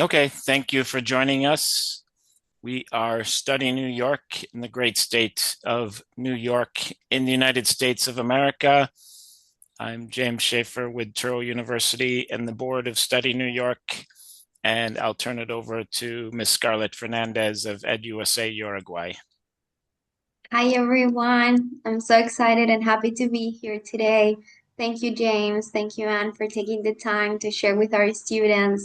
Okay, thank you for joining us. We are studying New York in the great state of New York in the United States of America. I'm James Schaefer with Touro University and the Board of Study New York, and I'll turn it over to Ms. Scarlett Fernandez of EdUSA Uruguay. Hi everyone. I'm so excited and happy to be here today. Thank you, James. Thank you, Anne, for taking the time to share with our students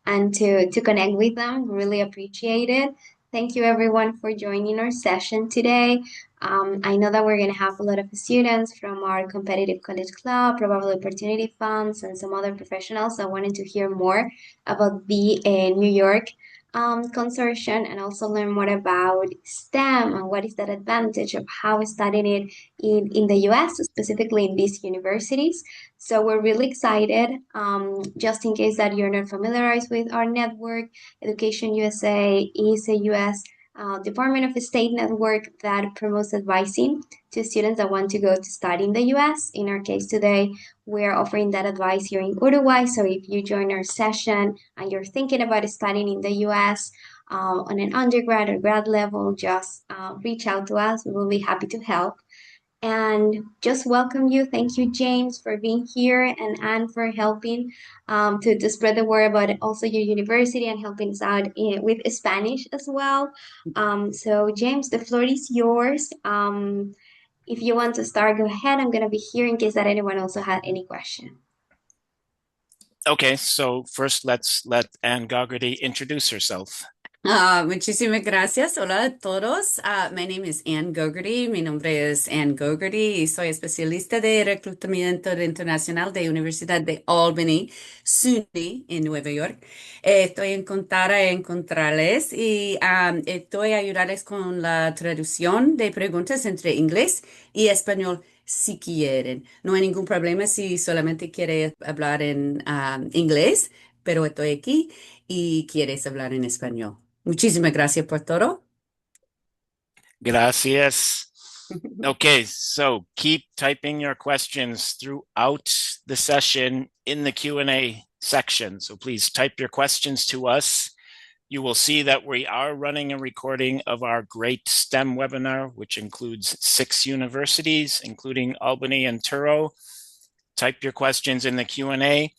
and to connect with them. Really appreciate it. Thank you everyone for joining our session today. I know that we're going to have a lot of students from our competitive college club, probably opportunity funds, and some other professionals that wanted to hear more about the New York consortium and also learn more about STEM and what is that advantage of how studying it in the US, specifically in these universities. So we're really excited. Just in case that you're not familiarized with our network, Education USA is a US Department of State network that promotes advising to students that want to go to study in the US. In our case today, we're offering that advice here in Uruguay. So if you join our session and you're thinking about studying in the US on an undergrad or grad level, just reach out to us. We will be happy to help. And just welcome you. Thank you, James, for being here and Anne for helping to spread the word about also your university and helping us out with Spanish as well. So, James, the floor is yours. If you want to start, go ahead. I'm going to be here in case that anyone also had any question. Okay, so first let's let Anne Gogarty introduce herself. Muchísimas gracias. Hola a todos. My name is Ann Gogarty. Mi nombre es Ann Gogarty y soy especialista de reclutamiento internacional de Universidad de Albany, SUNY, en Nueva York. Estoy encantada de encontrarles y estoy a ayudarles con la traducción de preguntas entre inglés y español si quieren. No hay ningún problema si solamente quieres hablar en inglés, pero estoy aquí y quieres hablar en español. Muchísimas gracias por todo. Gracias. Okay, so keep typing your questions throughout the session in the Q&A section. So please type your questions to us. You will see that we are running a recording of our great STEM webinar, which includes 6 universities, including Albany and Touro. Type your questions in the Q&A.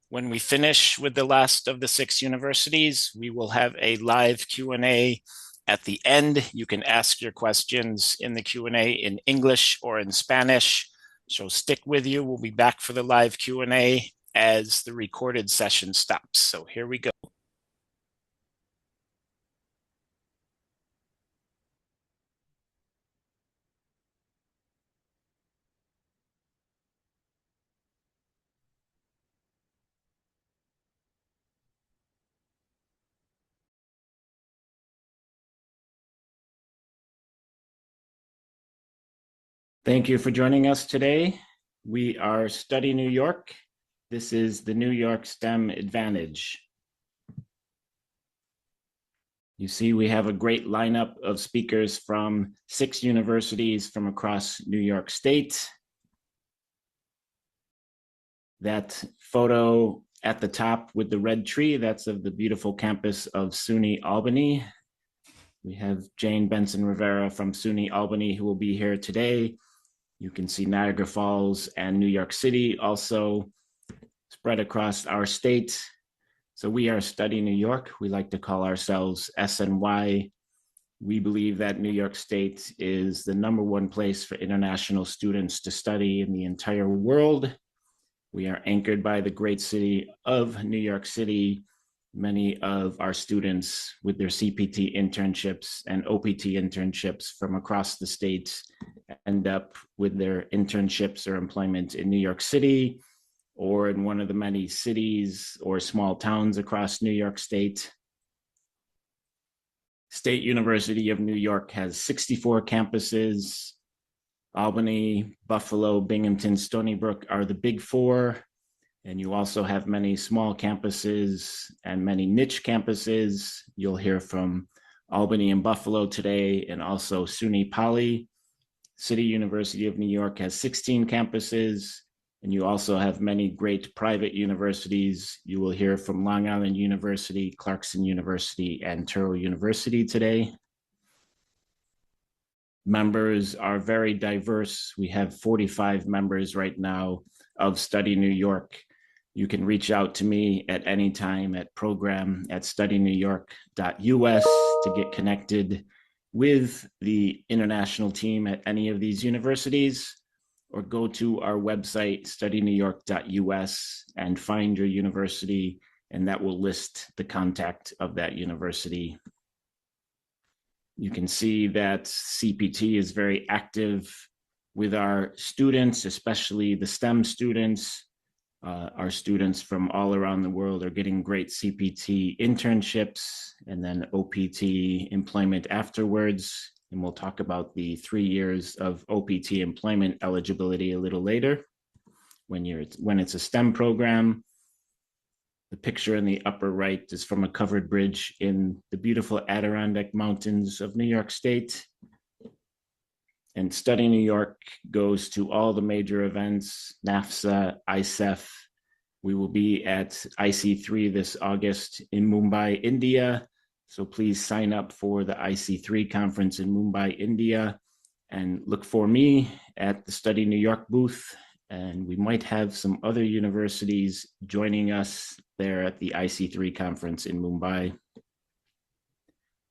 When we finish with the last of the 6 universities, we will have a live Q&A at the end. You can ask your questions in the Q&A in English or in Spanish. So stick with you. We'll be back for the live Q&A as the recorded session stops. So here we go. Thank you for joining us today. We are Study New York. This is the New York STEM Advantage. You see, we have a great lineup of speakers from 6 universities from across New York State. That photo at the top with the red tree, that's of the beautiful campus of SUNY Albany. We have Jane Benson Rivera from SUNY Albany who will be here today. You can see Niagara Falls and New York City also spread across our state. So we are Study New York. We like to call ourselves SNY. We believe that New York State is the #1 place for international students to study in the entire world. We are anchored by the great city of New York City. Many of our students with their CPT internships and OPT internships from across the state end up with their internships or employment in New York City or in one of the many cities or small towns across New York State. State University of New York has 64 campuses. Albany, Buffalo, Binghamton, Stony Brook are the big 4. And you also have many small campuses and many niche campuses. You'll hear from Albany and Buffalo today, and also SUNY Poly. City University of New York has 16 campuses. And you also have many great private universities. You will hear from Long Island University, Clarkson University, and Touro University today. Members are very diverse. We have 45 members right now of Study New York. You can reach out to me at any time at program@studynewyork.us to get connected with the international team at any of these universities, or go to our website, studynewyork.us, and find your university, and that will list the contact of that university. You can see that CPT is very active with our students, especially the STEM students. Our students from all around the world are getting great CPT internships and then OPT employment afterwards. And we'll talk about the 3 years of OPT employment eligibility a little later when it's a STEM program. The picture in the upper right is from a covered bridge in the beautiful Adirondack Mountains of New York State. And Study New York goes to all the major events, NAFSA, ICEF. We will be at IC3 this August in Mumbai, India. So please sign up for the IC3 conference in Mumbai, India, and look for me at the Study New York booth. And we might have some other universities joining us there at the IC3 conference in Mumbai.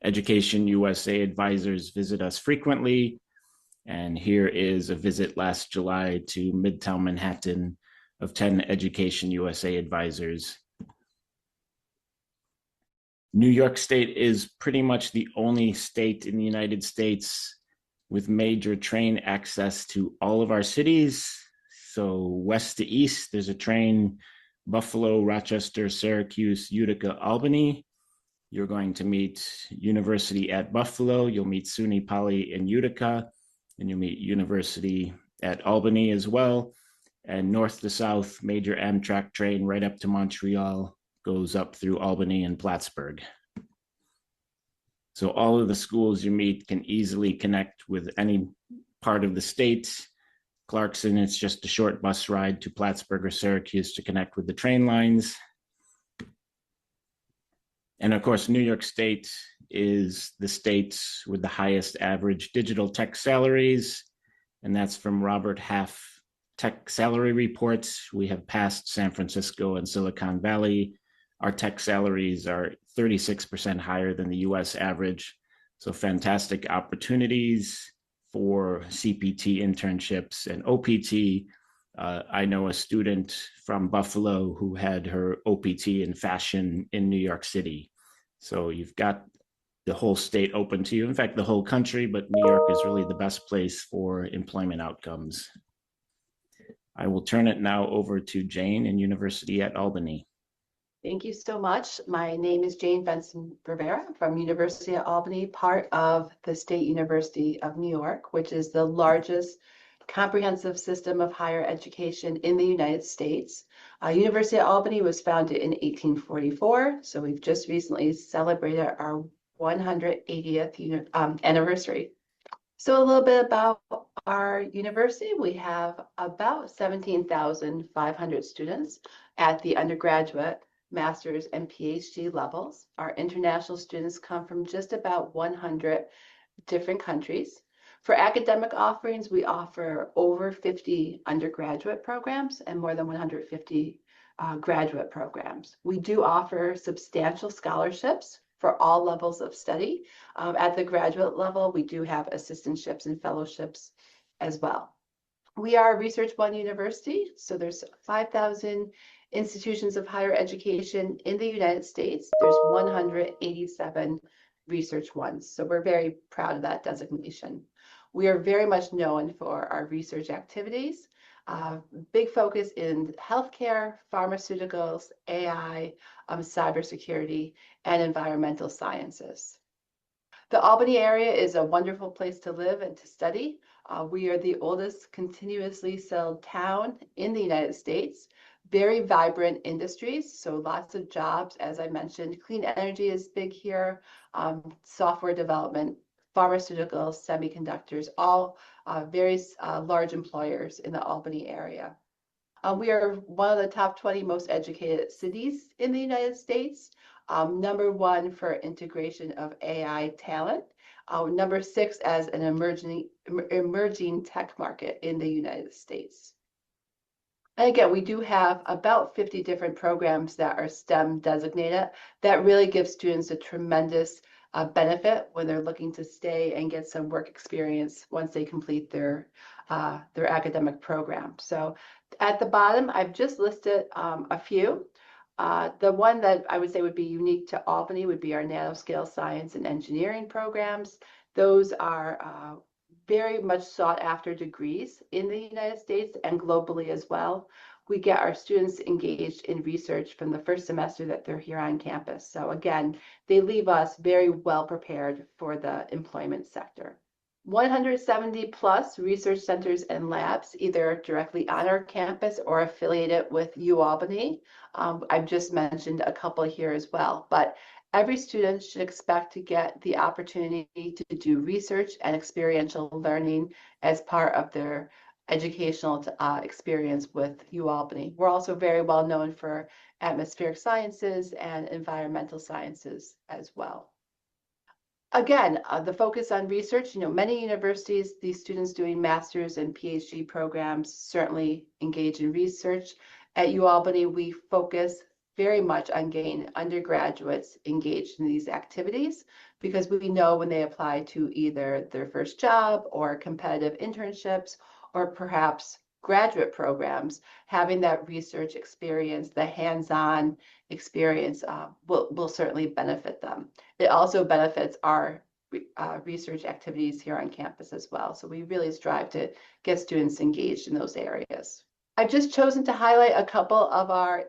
Education USA advisors visit us frequently. And here is a visit last July to Midtown Manhattan of 10 Education USA advisors. New York State is pretty much the only state in the United States with major train access to all of our cities. So west to east, there's a train, Buffalo, Rochester, Syracuse, Utica, Albany. You're going to meet University at Buffalo. You'll meet SUNY Poly in Utica, and you'll meet University at Albany as well. And north to south, major Amtrak train right up to Montreal goes up through Albany and Plattsburgh. So all of the schools you meet can easily connect with any part of the state. Clarkson, it's just a short bus ride to Plattsburgh or Syracuse to connect with the train lines. And of course, New York State is the state with the highest average digital tech salaries. And that's from Robert Half Tech Salary Reports. We have passed San Francisco and Silicon Valley. Our tech salaries are 36% higher than the US average. So fantastic opportunities for CPT internships and OPT. I know a student from Buffalo who had her OPT in fashion in New York City. So you've got the whole state open to you. In fact, the whole country, but New York is really the best place for employment outcomes. I will turn it now over to Jane in University at Albany. Thank you so much. My name is Jane Benson Rivera from University at Albany, part of the State University of New York, which is the largest comprehensive system of higher education in the United States. University at Albany was founded in 1844, so we've just recently celebrated our 180th anniversary. So a little bit about our university. We have about 17,500 students at the undergraduate, master's, and PhD levels. Our international students come from just about 100 different countries. For academic offerings, we offer over 50 undergraduate programs and more than 150 graduate programs. We do offer substantial scholarships for all levels of study. At the graduate level, we do have assistantships and fellowships as well. We are a Research One university, so there's 5,000 institutions of higher education in the United States. There's 187 Research Ones, so we're very proud of that designation. We are very much known for our research activities. Big focus in healthcare, pharmaceuticals, AI, cybersecurity, and environmental sciences. The Albany area is a wonderful place to live and to study. We are the oldest continuously settled town in the United States. Very vibrant industries, so lots of jobs. As I mentioned, clean energy is big here, software development, pharmaceuticals, semiconductors, all very large employers in the Albany area. We are one of the top 20 most educated cities in the United States. Number one for integration of AI talent. Number 6 as an emerging tech market in the United States. And again, we do have about 50 different programs that are STEM designated that really give students a tremendous benefit when they're looking to stay and get some work experience once they complete their academic program. So at the bottom, I've just listed a few. The one that I would say would be unique to Albany would be our nanoscale science and engineering programs. Those are very much sought after degrees in the United States and globally as well. We get our students engaged in research from the first semester that they're here on campus. So again, they leave us very well prepared for the employment sector. 170 plus research centers and labs, either directly on our campus or affiliated with UAlbany. I've just mentioned a couple here as well, but every student should expect to get the opportunity to do research and experiential learning as part of their educational experience with UAlbany. We're also very well known for atmospheric sciences and environmental sciences as well. Again, the focus on research, many universities, these students doing master's and PhD programs certainly engage in research. At UAlbany, we focus very much on getting undergraduates engaged in these activities because we know when they apply to either their first job or competitive internships or perhaps graduate programs, having that research experience, the hands-on experience will certainly benefit them. It also benefits our research activities here on campus as well. So we really strive to get students engaged in those areas. I've just chosen to highlight a couple of our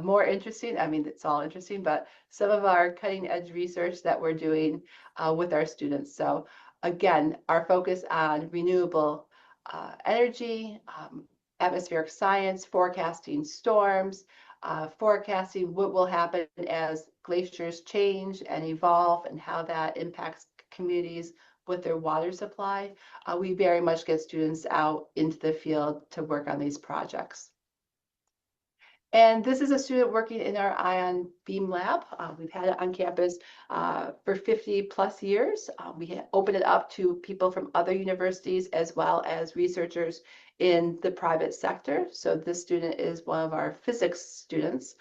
more interesting, I mean, it's all interesting, but some of our cutting edge research that we're doing with our students. So again, our focus on renewable energy, atmospheric science, forecasting storms, forecasting what will happen as glaciers change and evolve and how that impacts communities with their water supply. We very much get students out into the field to work on these projects. And this is a student working in our ion beam lab. We've had it on campus for 50 plus years. We open it up to people from other universities as well as researchers in the private sector. So this student is one of our physics students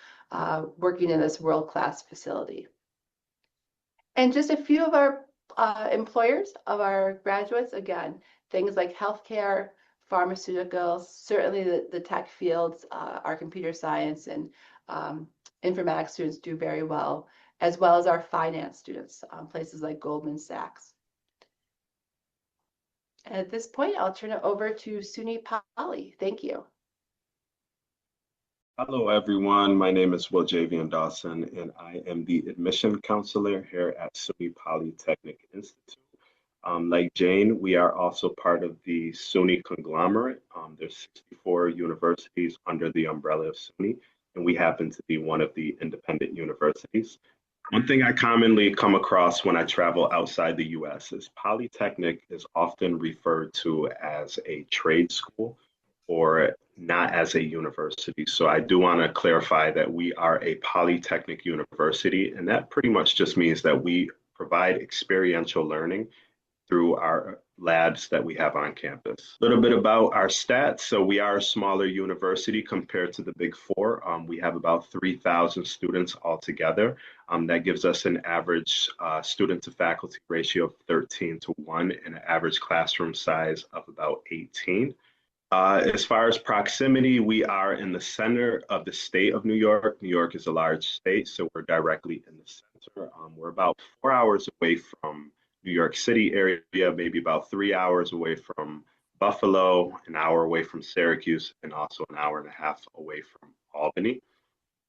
working in this world-class facility. And just a few of our employers of our graduates, again, things like healthcare, pharmaceuticals, certainly the tech fields, our computer science and informatics students do very well as our finance students, places like Goldman Sachs. And at this point, I'll turn it over to SUNY Poly. Thank you. Hello, everyone. My name is Will Javian Dawson, and I am the admission counselor here at SUNY Polytechnic Institute. Like Jane, we are also part of the SUNY conglomerate. There's 64 universities under the umbrella of SUNY, and we happen to be one of the independent universities. One thing I commonly come across when I travel outside the US is Polytechnic is often referred to as a trade school or not as a university. So I do want to clarify that we are a Polytechnic university, and that pretty much just means that we provide experiential learning through our labs that we have on campus. A little bit about our stats. So we are a smaller university compared to the Big Four. We have about 3,000 students altogether. That gives us an average student to faculty ratio of 13:1 and an average classroom size of about 18. As far as proximity, we are in the center of the state of New York. New York is a large state, so we're directly in the center. We're about 4 hours away from New York City area, maybe about 3 hours away from Buffalo, an hour away from Syracuse, and also an hour and a half away from Albany.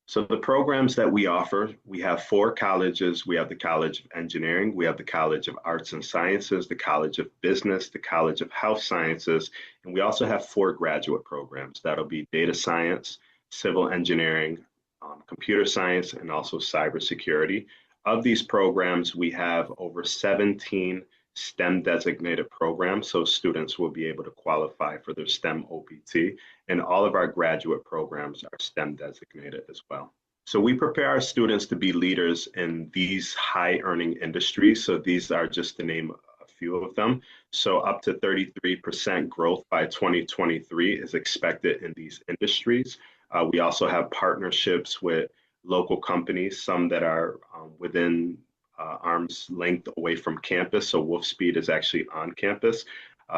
So the programs that we offer, we have 4 colleges. We have the College of Engineering, we have the College of Arts and Sciences, the College of Business, the College of Health Sciences, and we also have 4 graduate programs. That'll be data science, civil engineering, computer science, and also cybersecurity. Of these programs, we have over 17 STEM designated programs, so students will be able to qualify for their STEM OPT, and all of our graduate programs are STEM designated as well. So we prepare our students to be leaders in these high earning industries. So these are just to name a few of them. So up to 33% growth by 2023 is expected in these industries. We also have partnerships with local companies, some that are within arm's length away from campus. So Wolfspeed is actually on campus.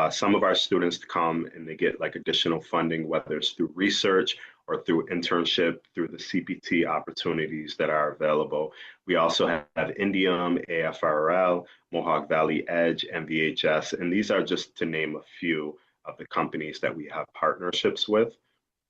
Some of our students come and they get like additional funding, whether it's through research or through internship, through the CPT opportunities that are available. We also have Indium, AFRL, Mohawk Valley Edge, and VHS, and these are just to name a few of the companies that we have partnerships with.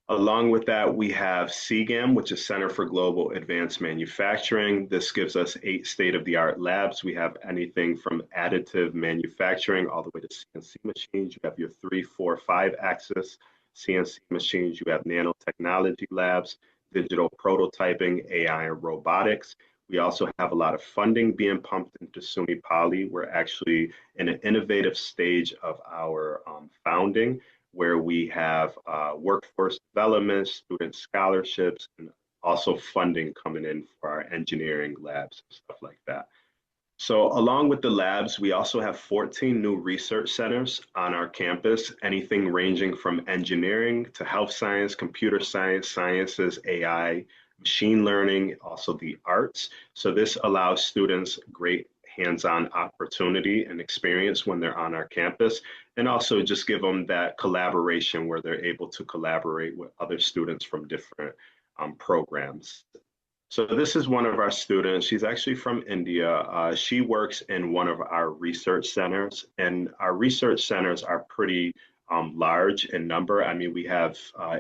Along with that, we have CGAM, which is Center for Global Advanced Manufacturing. This gives us 8 state-of-the-art labs. We have anything from additive manufacturing all the way to CNC machines. You have your 3, 4, 5-axis CNC machines. You have nanotechnology labs, digital prototyping, AI, and robotics. We also have a lot of funding being pumped into SUNY Poly. We're actually in an innovative stage of our founding, where we have workforce development, student scholarships, and also funding coming in for our engineering labs and stuff like that. So along with the labs, we also have 14 new research centers on our campus, anything ranging from engineering to health science, computer science, sciences, AI, machine learning, also the arts. So this allows students great hands-on opportunity and experience when they're on our campus, and also just give them that collaboration where they're able to collaborate with other students from different programs. So this is one of our students. She's actually from India. She works in one of our research centers, and our research centers are pretty large in number. I mean, we have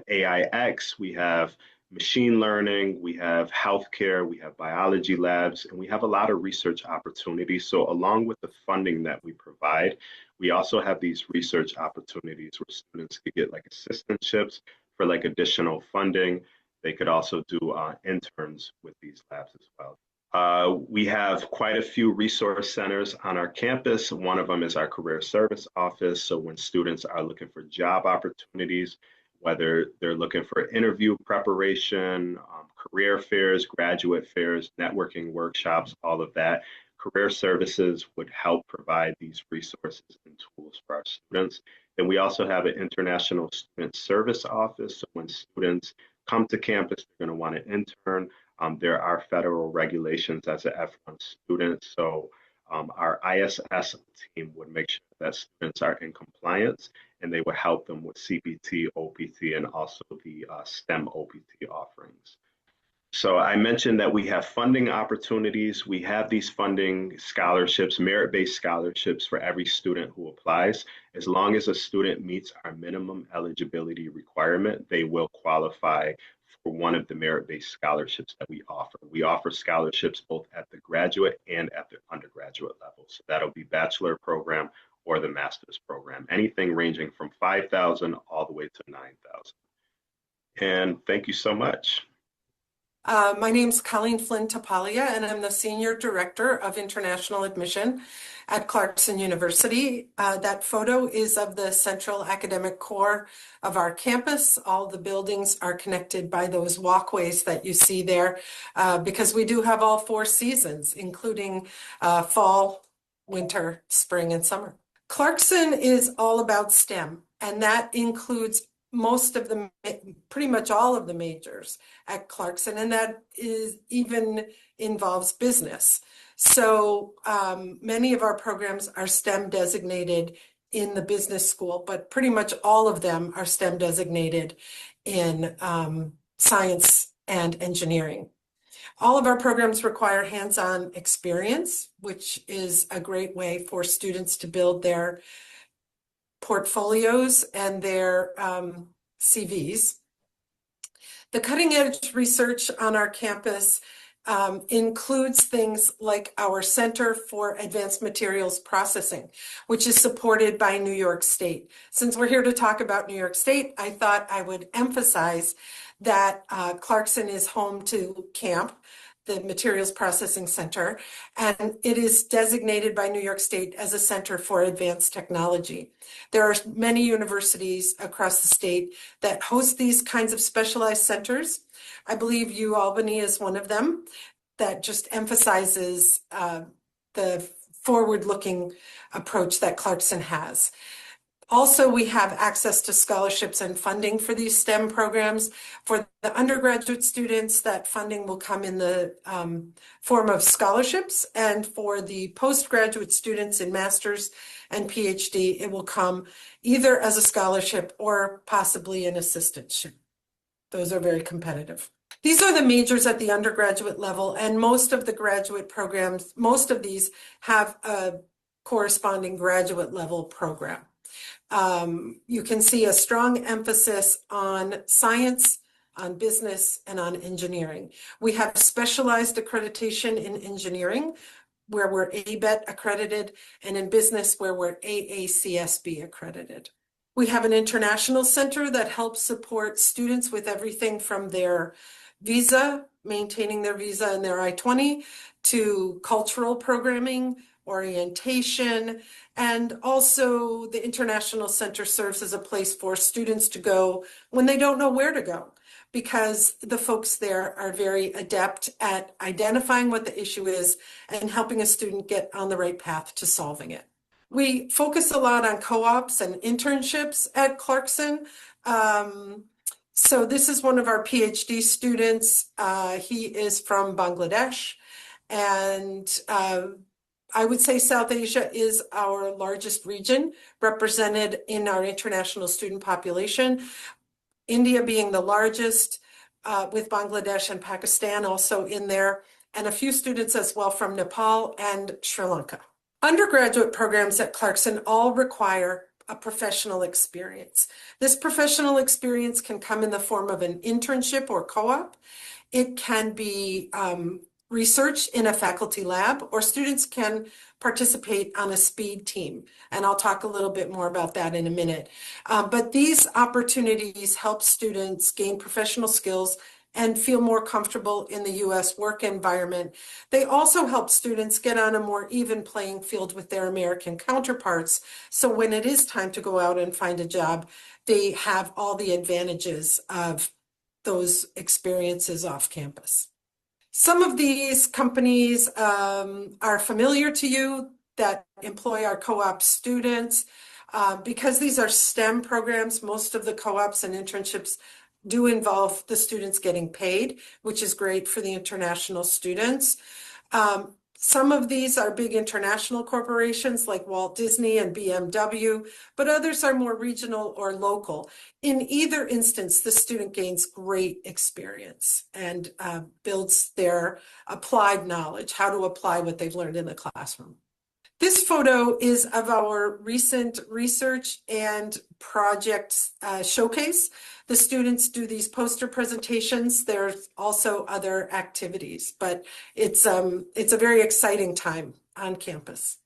AIX, we have machine learning, we have healthcare, we have biology labs, and we have a lot of research opportunities. So along with the funding that we provide, we also have these research opportunities where students could get like assistantships for like additional funding. They could also do interns with these labs as well. We have quite a few resource centers on our campus. One of them is our career service office. So when students are looking for job opportunities, whether they're looking for interview preparation, career fairs, graduate fairs, networking workshops, all of that, career services would help provide these resources and tools for our students. Then we also have an international student service office. So when students come to campus, they're going to want to intern. There are federal regulations as an F1 student. So our ISS team would make sure that students are in compliance, and they would help them with CPT, OPT, and also the STEM OPT offerings. So I mentioned that we have funding opportunities. We have these funding scholarships, merit-based scholarships for every student who applies. As long as a student meets our minimum eligibility requirement, they will qualify for one of the merit-based scholarships that we offer. We offer scholarships both at the graduate and at the undergraduate level. So that'll be bachelor program or the master's program, anything ranging from 5,000 all the way to 9,000. And thank you so much. My name's Colleen Flynn Tapalia, and I'm the Senior Director of International Admission at Clarkson University. That photo is of the central academic core of our campus. All the buildings are connected by those walkways that you see there, because we do have all 4 seasons, including fall, winter, spring, and summer. Clarkson is all about STEM, and that includes pretty much all of the majors at Clarkson, and that even involves business. So many of our programs are STEM designated in the business school, but pretty much all of them are STEM designated in science and engineering. All of our programs require hands-on experience, which is a great way for students to build their portfolios and their CVs. The cutting edge research on our campus includes things like our Center for Advanced Materials Processing, which is supported by New York State. Since we're here to talk about New York State, I thought I would emphasize that Clarkson is home to CAMP, the Materials Processing Center, and it is designated by New York State as a center for advanced technology. There are many universities across the state that host these kinds of specialized centers. I believe Albany is one of them that just emphasizes the forward-looking approach that Clarkson has. Also, we have access to scholarships and funding for these STEM programs. For the undergraduate students, that funding will come in the form of scholarships. And for the postgraduate students in master's and PhD, it will come either as a scholarship or possibly an assistantship. Those are very competitive. These are the majors at the undergraduate level, and most of the graduate programs, most of these have a corresponding graduate level program. You can see a strong emphasis on science, on business, and on engineering. We have specialized accreditation in engineering, where we're ABET accredited, and in business, where we're AACSB accredited. We have an international center that helps support students with everything from their visa, maintaining their visa and their I-20, to cultural programming, orientation, and also the International Center serves as a place for students to go when they don't know where to go, because the folks there are very adept at identifying what the issue is and helping a student get on the right path to solving it. We focus a lot on co-ops and internships at Clarkson. So this is one of our PhD students. He is from Bangladesh, and I would say South Asia is our largest region represented in our international student population. India being the largest, with Bangladesh and Pakistan also in there, and a few students as well from Nepal and Sri Lanka. Undergraduate programs at Clarkson all require a professional experience. This professional experience can come in the form of an internship or co-op. It can be research in a faculty lab, or students can participate on a SPEED team. And I'll talk a little bit more about that in a minute. But these opportunities help students gain professional skills and feel more comfortable in the U.S. work environment. They also help students get on a more even playing field with their American counterparts. So when it is time to go out and find a job, they have all the advantages of those experiences off campus. Some of these companies are familiar to you that employ our co-op students. Because these are STEM programs, most of the co-ops and internships do involve the students getting paid, which is great for the international students. Some of these are big international corporations like Walt Disney and BMW, but others are more regional or local. In either instance, the student gains great experience and builds their applied knowledge, how to apply what they've learned in the classroom. This photo is of our recent research and project showcase. The students do these poster presentations. There's also other activities, but it's a very exciting time on campus.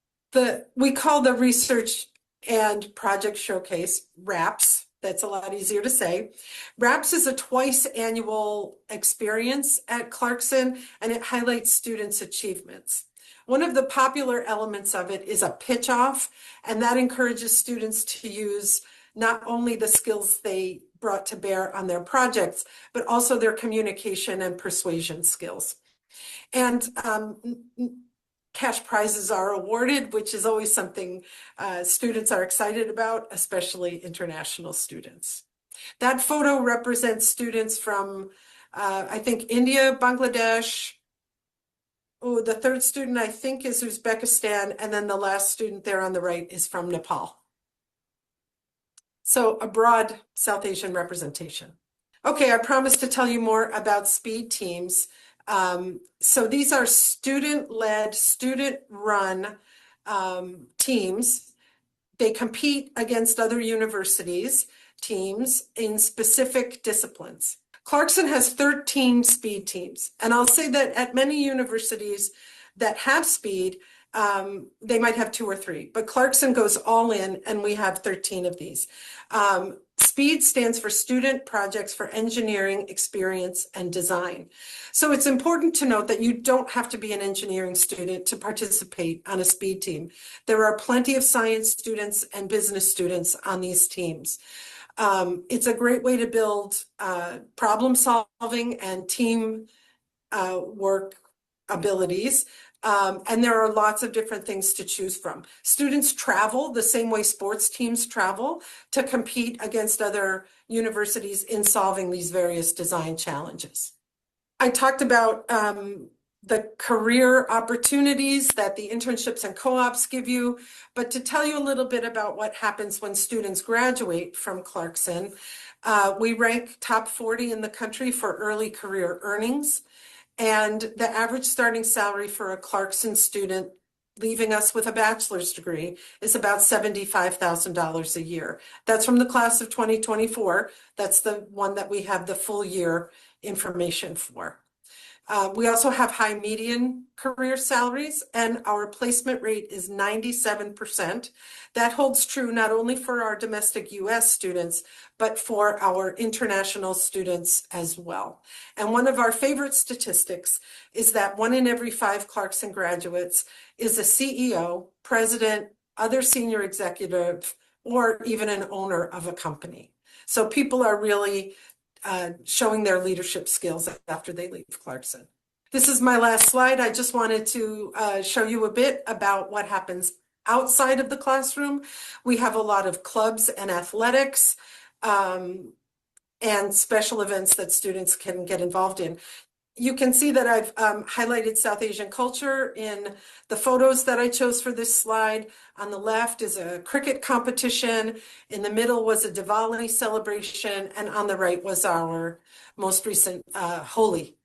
We call the research and project showcase RAPS. That's a lot easier to say. RAPS is a twice annual experience at Clarkson, and it highlights students' achievements. One of the popular elements of it is a pitch off, and that encourages students to use not only the skills they brought to bear on their projects, but also their communication and persuasion skills. And cash prizes are awarded, which is always something students are excited about, especially international students. That photo represents students from, I think, India, Bangladesh. Oh, the third student, I think, is Uzbekistan, and then the last student there on the right is from Nepal. So a broad South Asian representation. Okay, I promised to tell you more about SPEED teams. So these are student-led, student-run teams. They compete against other universities' teams in specific disciplines. Clarkson has 13 SPEED teams, and I'll say that at many universities that have SPEED, they might have 2 or 3, but Clarkson goes all in, and we have 13 of these. SPEED SPEED stands for Student Projects for Engineering, Experience, and Design. So it's important to note that you don't have to be an engineering student to participate on a SPEED team. There are plenty of science students and business students on these teams. It's a great way to build problem solving and team work abilities. And there are lots of different things to choose from. Students travel the same way sports teams travel to compete against other universities in solving these various design challenges. I talked about the career opportunities that the internships and co-ops give you, but to tell you a little bit about what happens when students graduate from Clarkson, we rank top 40 in the country for early career earnings. And the average starting salary for a Clarkson student leaving us with a bachelor's degree is about $75,000 a year. That's from the class of 2024. That's the one that we have the full year information for. We also have high median career salaries, and our placement rate is 97%. That holds true not only for our domestic US students, but for our international students as well. And one of our favorite statistics is that 1 in every 5 Clarkson graduates is a CEO, president, other senior executive, or even an owner of a company. So people are really showing their leadership skills after they leave Clarkson. This is my last slide. I just wanted to show you a bit about what happens outside of the classroom. We have a lot of clubs and athletics and special events that students can get involved in. You can see that I've highlighted South Asian culture in the photos that I chose for this slide. On the left is a cricket competition. In the middle was a Diwali celebration. And on the right was our most recent Holi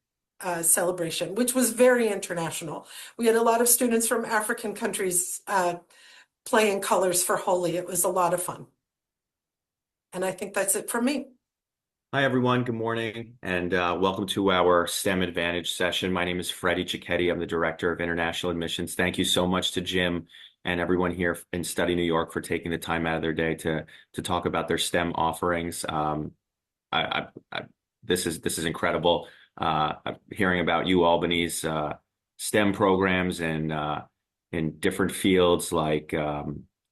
celebration, which was very international. We had a lot of students from African countries playing colors for Holi. It was a lot of fun. And I think that's it from me. Hi, everyone. Good morning, and welcome to our STEM Advantage session. My name is Freddie Cicchetti. I'm the Director of International Admissions. Thank you so much to Jim and everyone here in Study New York for taking the time out of their day to talk about their STEM offerings. This is incredible. Hearing about Albany's STEM programs and in different fields like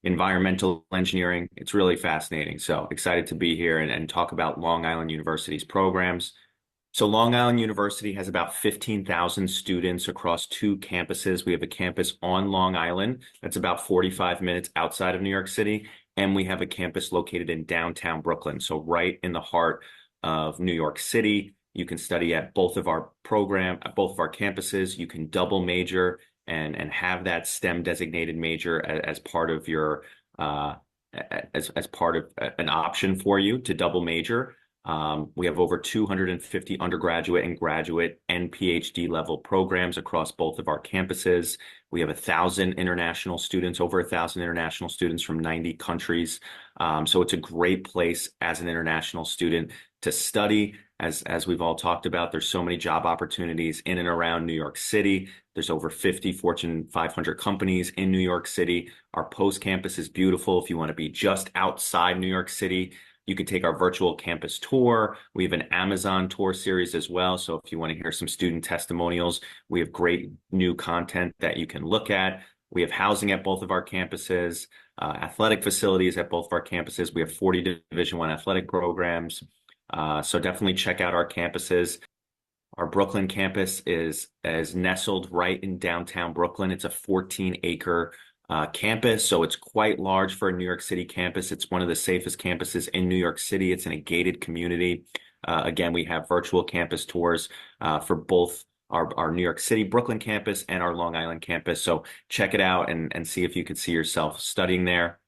environmental engineering. It's really fascinating. So excited to be here and talk about Long Island University's programs. So Long Island University has about 15,000 students across 2 campuses. We have a campus on Long Island that's about 45 minutes outside of New York City. And we have a campus located in downtown Brooklyn. So right in the heart of New York City. You can study at both of our campuses. You can double major and have that STEM designated major as part of your as part of an option for you to double major. We have over 250 undergraduate and graduate and PhD level programs across both of our campuses. We have 1,000 international students, over 1,000 international students from 90 countries. So it's a great place as an international student to study. As we've all talked about, there's so many job opportunities in and around New York City. There's over 50 Fortune 500 companies in New York City. Our post campus is beautiful. If you want to be just outside New York City, you can take our virtual campus tour. We have an Amazon tour series as well. So if you want to hear some student testimonials, we have great new content that you can look at. We have housing at both of our campuses, athletic facilities at both of our campuses. We have 40 Division I athletic programs. So definitely check out our campuses. Our Brooklyn campus is nestled right in downtown Brooklyn. It's a 14-acre campus, so it's quite large for a New York City campus. It's one of the safest campuses in New York City. It's in a gated community. Again, we have virtual campus tours for both our New York City Brooklyn campus and our Long Island campus. So check it out and see if you could see yourself studying there.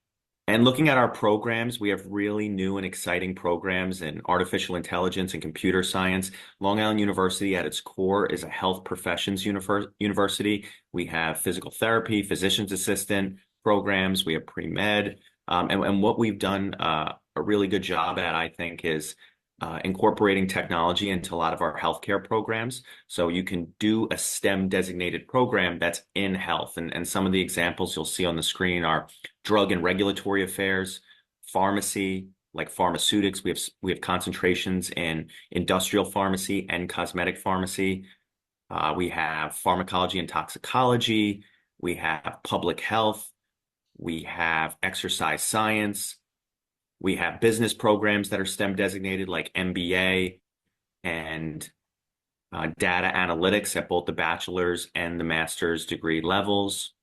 And looking at our programs, we have really new and exciting programs in artificial intelligence and computer science. Long Island University at its core is a health professions university. We have physical therapy, physician's assistant programs. We have pre-med. And what we've done a really good job at, I think, is incorporating technology into a lot of our healthcare programs. So you can do a STEM designated program that's in health. And some of the examples you'll see on the screen are drug and regulatory affairs, pharmacy, like pharmaceutics. We have concentrations in industrial pharmacy and cosmetic pharmacy. We have pharmacology and toxicology. We have public health. We have exercise science. We have business programs that are STEM designated, like MBA and data analytics at both the bachelor's and the master's degree levels.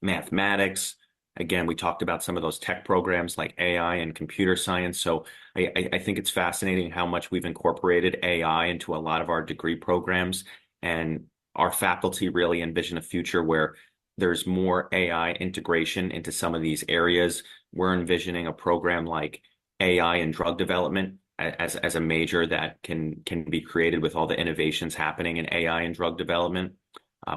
Mathematics. Again, we talked about some of those tech programs like AI and computer science. So I think it's fascinating how much we've incorporated AI into a lot of our degree programs. And our faculty really envision a future where there's more AI integration into some of these areas. We're envisioning a program like AI and drug development as a major that can be created with all the innovations happening in AI and drug development.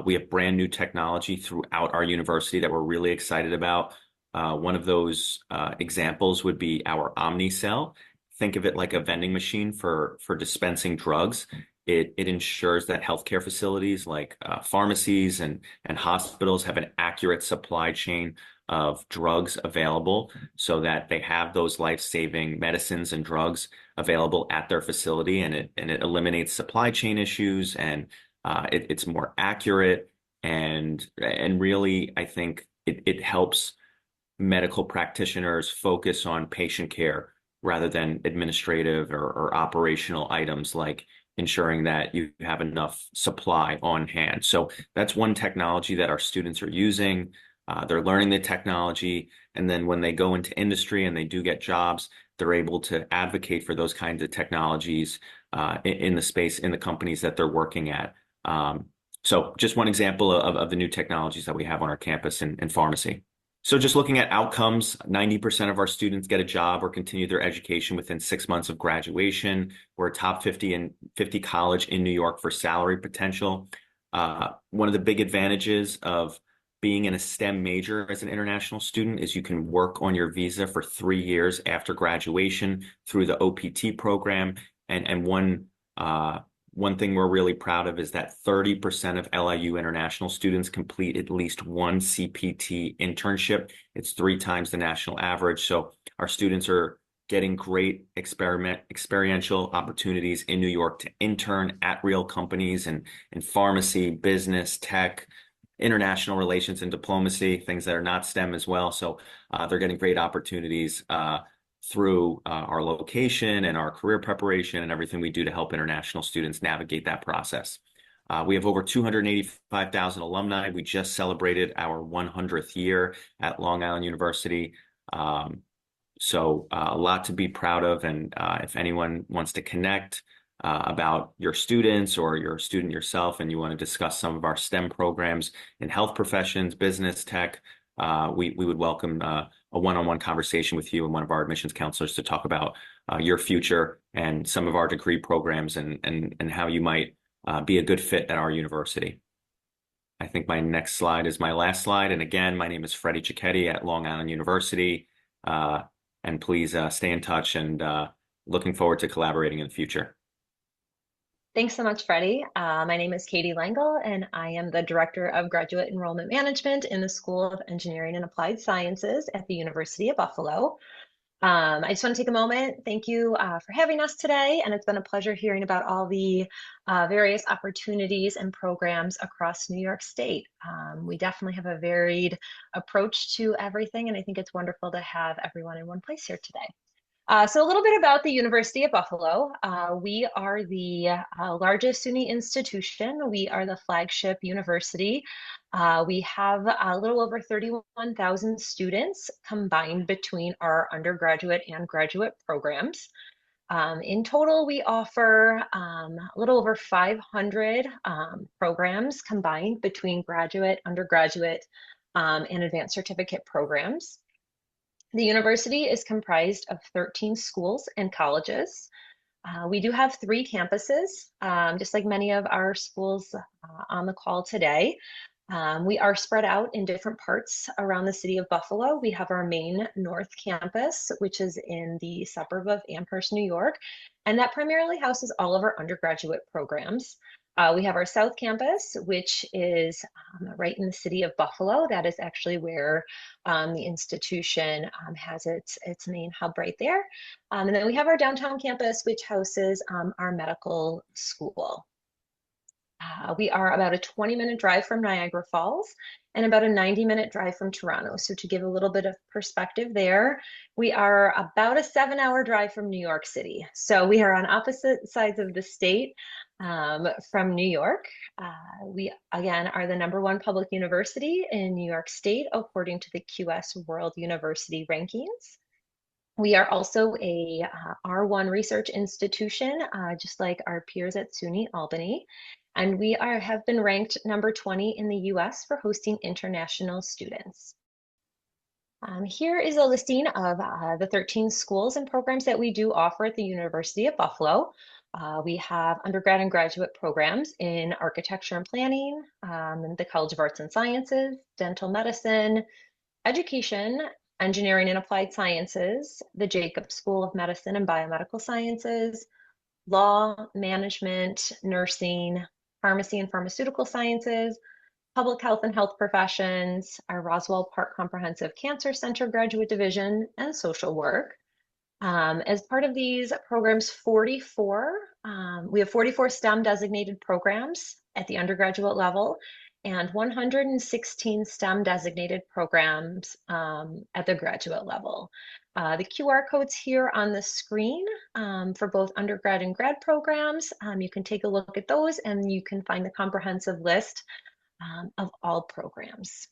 We have brand new technology throughout our university that we're really excited about. One of those examples would be our OmniCell. Think of it like a vending machine for dispensing drugs. It ensures that healthcare facilities like pharmacies and hospitals have an accurate supply chain of drugs available so that they have those life-saving medicines and drugs available at their facility, and it eliminates supply chain issues, and it's more accurate, and really I think it helps medical practitioners focus on patient care rather than administrative or operational items like ensuring that you have enough supply on hand. So that's one technology that our students are using. They're learning the technology, and then when they go into industry and they do get jobs, they're able to advocate for those kinds of technologies in the space, in the companies that they're working at. So just one example of the new technologies that we have on our campus in pharmacy. So just looking at outcomes, 90% of our students get a job or continue their education within 6 months of graduation. We're a top 50 college in New York for salary potential. One of the big advantages of being in a STEM major as an international student is you can work on your visa for 3 years after graduation through the OPT program. And one thing we're really proud of is that 30% of LIU international students complete at least one CPT internship. It's 3 times the national average. So our students are getting great experiential opportunities in New York to intern at real companies in pharmacy, business, tech, international relations and diplomacy, things that are not STEM as well. So they're getting great opportunities through our location and our career preparation and everything we do to help international students navigate that process. We have over 285,000 alumni. We just celebrated our 100th year at Long Island University. So a lot to be proud of. And if anyone wants to connect about your students or you're a student yourself and you want to discuss some of our STEM programs in health professions, business, tech, we would welcome a one-on-one conversation with you and one of our admissions counselors to talk about your future and some of our degree programs and how you might be a good fit at our university. I think my next slide is my last slide. And again, my name is Freddie Cicchetti at Long Island University. And please stay in touch, and looking forward to collaborating in the future. Thanks so much, Freddie. My name is Katie Langle, and I am the Director of Graduate Enrollment Management in the School of Engineering and Applied Sciences at the University of Buffalo. I just want to take a moment. Thank you for having us today, and it's been a pleasure hearing about all the various opportunities and programs across New York State. We definitely have a varied approach to everything, and I think it's wonderful to have everyone in one place here today. So a little bit about the University of Buffalo. We are the largest SUNY institution. We are the flagship university. We have a little over 31,000 students combined between our undergraduate and graduate programs. In total, we offer a little over 500 programs combined between graduate, undergraduate, and advanced certificate programs. The university is comprised of 13 schools and colleges. We do have 3 campuses, just like many of our schools on the call today. We are spread out in different parts around the city of Buffalo. We have our main North Campus, which is in the suburb of Amherst, New York, and that primarily houses all of our undergraduate programs. We have our South Campus, which is right in the city of Buffalo. That is actually where the institution has its main hub right there. And then we have our downtown campus, which houses our medical school. We are about a 20-minute drive from Niagara Falls and about a 90-minute drive from Toronto. So to give a little bit of perspective there, we are about a 7-hour drive from New York City. So we are on opposite sides of the state from New York. We, again, are the #1 public university in New York State, according to the QS World University Rankings. We are also a R1 research institution, just like our peers at SUNY Albany. And we have been ranked #20 in the US for hosting international students. Here is a listing of the 13 schools and programs that we do offer at the University of Buffalo. We have undergrad and graduate programs in architecture and planning, the College of Arts and Sciences, dental medicine, education, engineering and applied sciences, the Jacobs School of Medicine and Biomedical Sciences, law, management, nursing, pharmacy and pharmaceutical sciences, public health and health professions, our Roswell Park Comprehensive Cancer Center Graduate Division, and social work. As part of these programs, we have 44 STEM designated programs at the undergraduate level and 116 STEM designated programs at the graduate level. The QR codes here on the screen for both undergrad and grad programs, you can take a look at those and you can find the comprehensive list of all programs.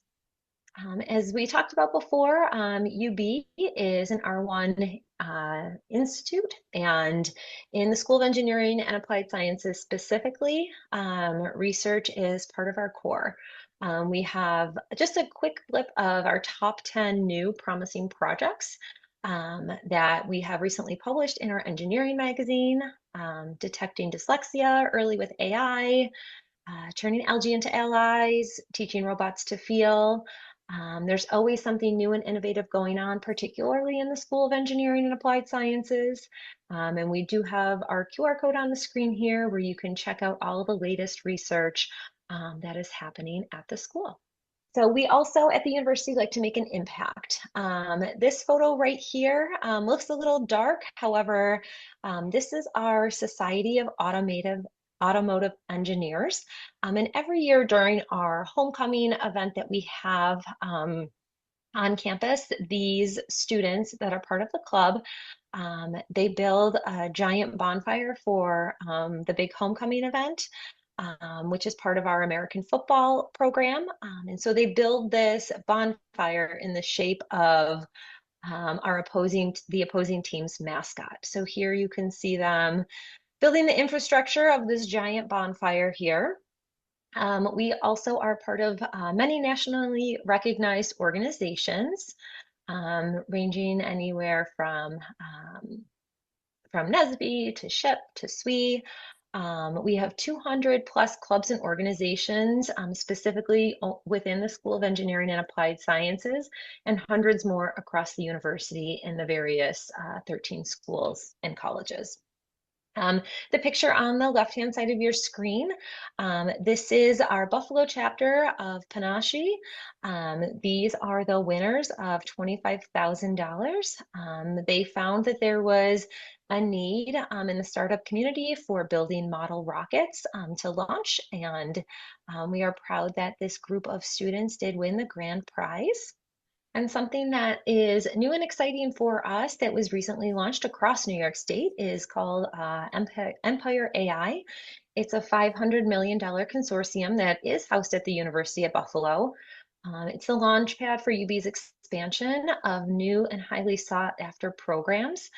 As we talked about before, UB is an R1 institute, and in the School of Engineering and Applied Sciences specifically, research is part of our core. We have just a quick blip of our top 10 new promising projects that we have recently published in our engineering magazine, detecting dyslexia early with AI, turning algae into allies, teaching robots to feel. There's always something new and innovative going on, particularly in the School of Engineering and Applied Sciences. And we do have our QR code on the screen here where you can check out all of the latest research that is happening at the school. So we also at the university like to make an impact. This photo right here looks a little dark. However, this is our Society of Automotive Engineers. And every year during our homecoming event that we have on campus, these students that are part of the club, they build a giant bonfire for the big homecoming event, which is part of our American football program. And so they build this bonfire in the shape of the opposing team's mascot. So here you can see them building the infrastructure of this giant bonfire here. We also are part of many nationally recognized organizations, ranging anywhere from NSBE to SHIP to SWE. We have 200 plus clubs and organizations, specifically within the School of Engineering and Applied Sciences, and hundreds more across the university in the various 13 schools and colleges. The picture on the left-hand side of your screen, this is our Buffalo chapter of Panache. These are the winners of $25,000. They found that there was a need in the startup community for building model rockets to launch, and we are proud that this group of students did win the grand prize. And something that is new and exciting for us that was recently launched across New York State is called Empire AI. It's a $500 million consortium that is housed at the University of Buffalo. It's the launch pad for UB's expansion of new and highly sought after programs.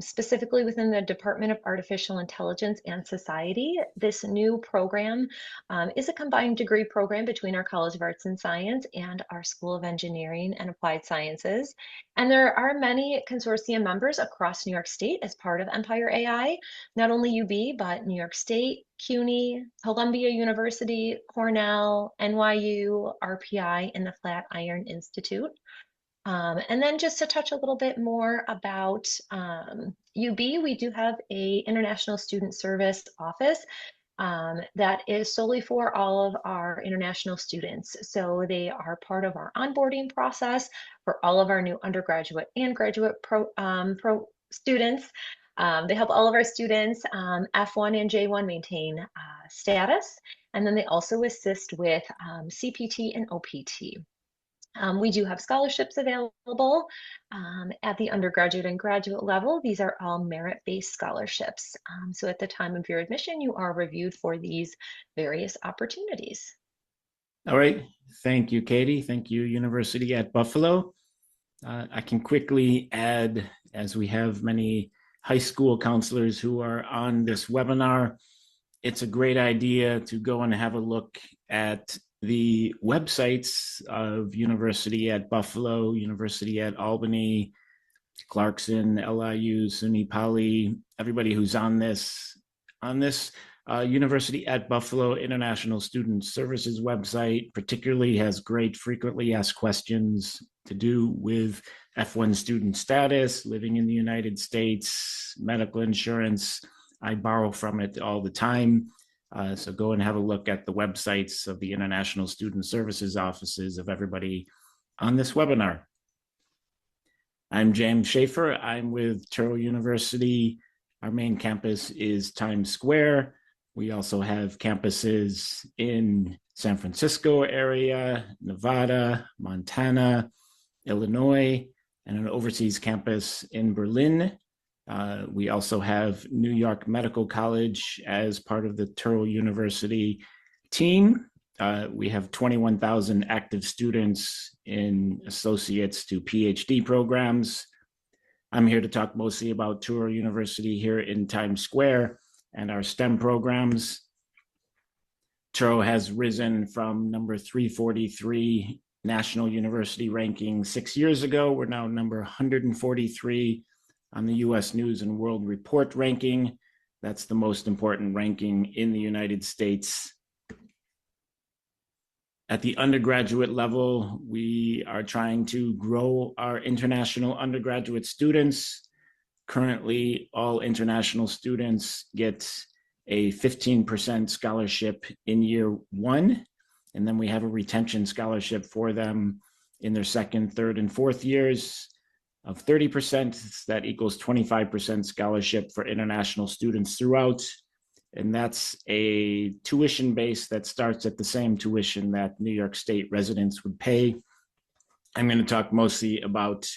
Specifically within the Department of Artificial Intelligence and Society. This new program is a combined degree program between our College of Arts and Science and our School of Engineering and Applied Sciences. And there are many consortium members across New York State as part of Empire AI, not only UB, but New York State, CUNY, Columbia University, Cornell, NYU, RPI, and the Flatiron Institute. And then just to touch a little bit more about UB, we do have a International Student Service office that is solely for all of our international students. So they are part of our onboarding process for all of our new undergraduate and graduate students. They help all of our students, F1 and J1, maintain status. And then they also assist with CPT and OPT. We do have scholarships available at the undergraduate and graduate level. These are all merit-based scholarships. So at the time of your admission, you are reviewed for these various opportunities. All right. Thank you, Katie. Thank you, University at Buffalo. I can quickly add, as we have many high school counselors who are on this webinar, it's a great idea to go and have a look at the websites of University at Buffalo, University at Albany, Clarkson, LIU, SUNY Poly, everybody who's on this University at Buffalo International Student Services website particularly has great frequently asked questions to do with F1 student status, living in the United States, medical insurance. I borrow from it all the time. So go and have a look at the websites of the International Student Services offices of everybody on this webinar. I'm James Schaefer. I'm with Touro University. Our main campus is Times Square. We also have campuses in San Francisco area, Nevada, Montana, Illinois, and an overseas campus in Berlin. We also have New York Medical College as part of the Touro University team. We have 21,000 active students in associates to PhD programs. I'm here to talk mostly about Touro University here in Times Square and our STEM programs. Touro has risen from number 343 national university ranking 6 years ago. We're now number 143 on the US News and World Report ranking. That's the most important ranking in the United States. At the undergraduate level, we are trying to grow our international undergraduate students. Currently, all international students get a 15% scholarship in year one, and then we have a retention scholarship for them in their second, third, and fourth years of 30%. That equals 25% scholarship for international students throughout. And that's a tuition base that starts at the same tuition that New York State residents would pay. I'm going to talk mostly about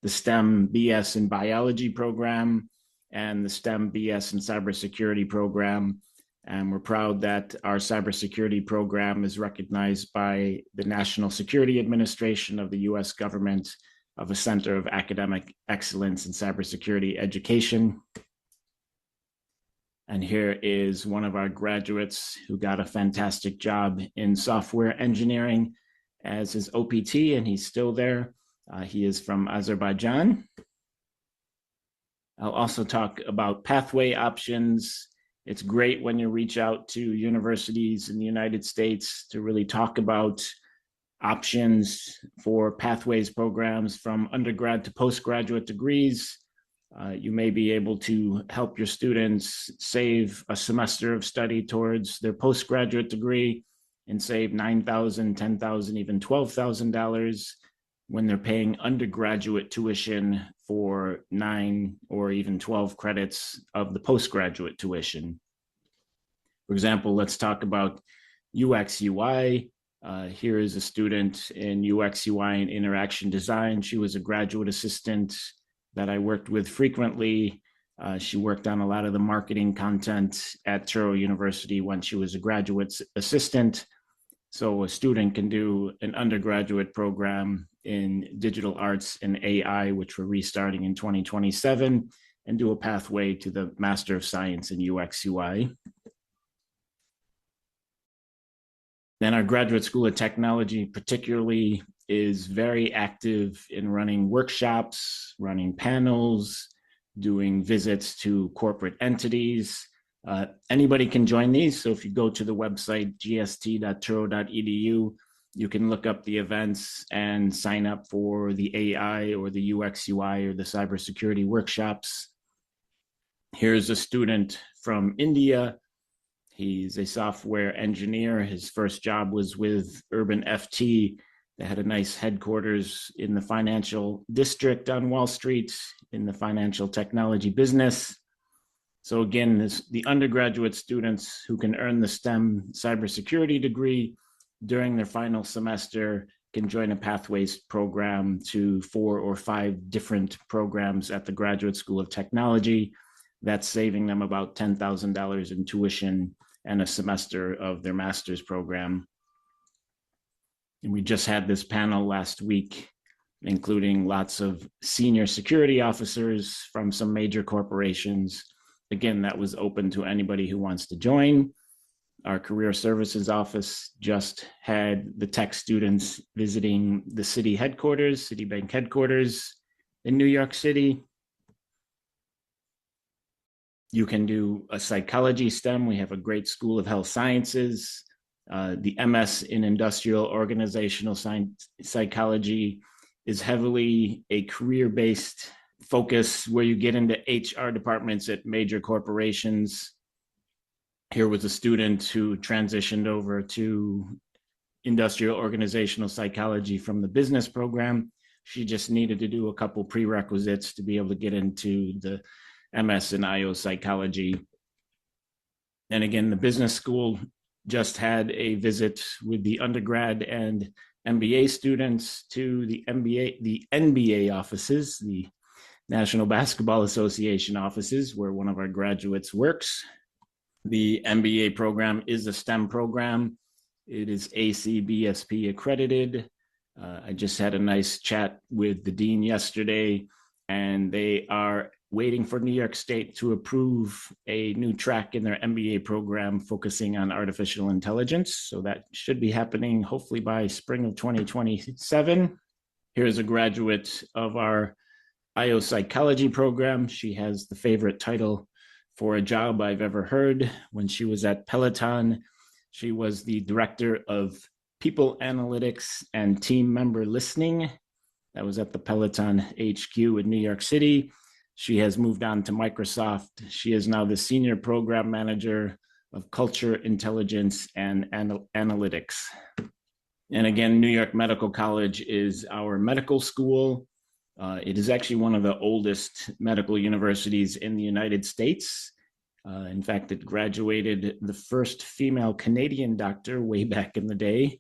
the STEM BS in biology program and the STEM BS in cybersecurity program. And we're proud that our cybersecurity program is recognized by the National Security Administration of the US government of a Center of Academic Excellence in Cybersecurity Education. And here is one of our graduates who got a fantastic job in software engineering as his OPT, and he's still there. He is from Azerbaijan. I'll also talk about pathway options. It's great when you reach out to universities in the United States to really talk about options for pathways programs from undergrad to postgraduate degrees. You may be able to help your students save a semester of study towards their postgraduate degree and save $9,000, $10,000, even $12,000 when they're paying undergraduate tuition for 9 or even 12 credits of the postgraduate tuition. For example, let's talk about UX UI. Here is a student in UX UI and interaction design. She was a graduate assistant that I worked with frequently. She worked on a lot of the marketing content at Touro University when she was a graduate assistant. So a student can do an undergraduate program in digital arts and AI, which we're restarting in 2027, and do a pathway to the Master of Science in UX UI. Then our Graduate School of Technology particularly is very active in running workshops, running panels, doing visits to corporate entities. Anybody can join these. So if you go to the website gst.touro.edu, you can look up the events and sign up for the AI or the UX UI or the cybersecurity workshops. Here's a student from India He's a software engineer. His first job was with Urban FT. They had a nice headquarters in the financial district on Wall Street in the financial technology business. So again, the undergraduate students who can earn the STEM cybersecurity degree during their final semester can join a Pathways program to 4 or 5 different programs at the Graduate School of Technology. That's saving them about $10,000 in tuition and a semester of their master's program. And we just had this panel last week, including lots of senior security officers from some major corporations. Again, that was open to anybody who wants to join. Our career services office just had the tech students visiting the city headquarters, Citibank headquarters in New York City. You can do a psychology STEM. We have a great School of Health Sciences. The MS in Industrial Organizational Science, Psychology is heavily a career-based focus where you get into HR departments at major corporations. Here was a student who transitioned over to Industrial Organizational Psychology from the business program. She just needed to do a couple prerequisites to be able to get into the MS and IO psychology. And again, the business school just had a visit with the undergrad and MBA students to the NBA offices, the National Basketball Association offices, where one of our graduates works. The MBA program is a STEM program. It is ACBSP accredited. I just had a nice chat with the dean yesterday, and they are waiting for New York State to approve a new track in their MBA program focusing on artificial intelligence. So that should be happening hopefully by spring of 2027. Here's a graduate of our IO psychology program. She has the favorite title for a job I've ever heard. When she was at Peloton, she was the director of people analytics and team member listening. That was at the Peloton HQ in New York City. She has moved on to Microsoft. She is now the senior program manager of culture, intelligence, and analytics. And again, New York Medical College is our medical school. It is actually one of the oldest medical universities in the United States. In fact, it graduated the first female Canadian doctor way back in the day.